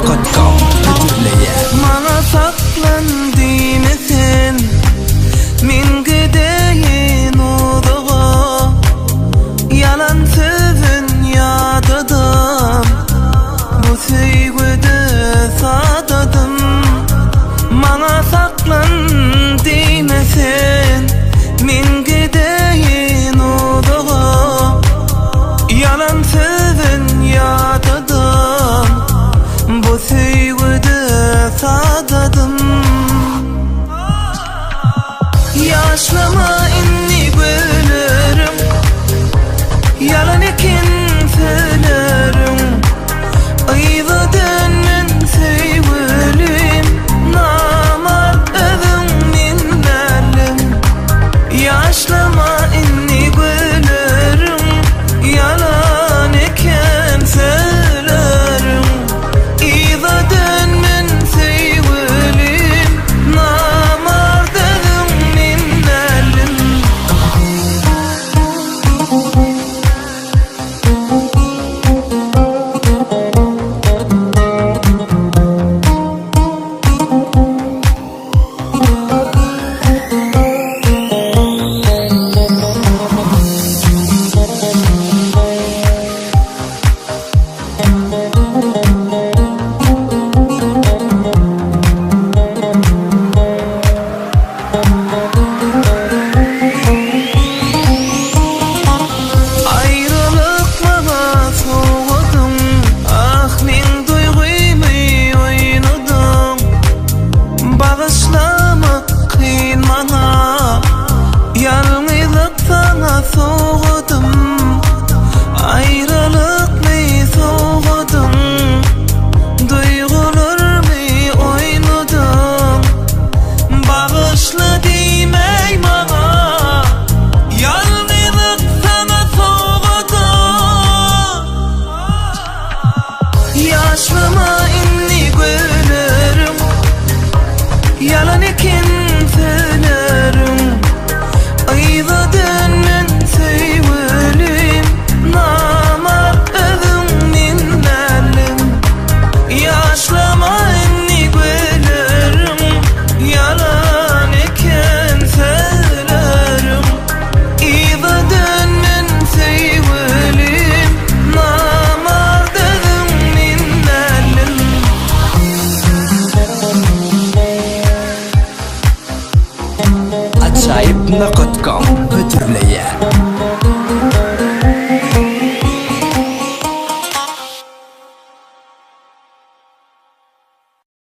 acaibnaqotcom bütünleye Mana saklandiğini sen min gideyin odağa yalan sözün yadadım bu sevgide sadadım Mana saklandiğini sen min gideyin odağa yalan sözün yadadım bu sevgide sadadım Yaşlama inni gülürüm yalan ekin söylerim Ayva dönmen sevgilim namart özüm minnelim Yaşlama inni gülürüm yalan ekin söylerim Ayva dönmen sevgilim namart özüm minnelim Yaşlama inni gülürüm yalan ekin söylerim Ayva dönmen sevgilim namart özüm minnelim Yaşlama inni gülürüm yalan ekin söylerim Ayva dönmen sevgilim namart özüm minnelim acaibnaqotcom bütünleye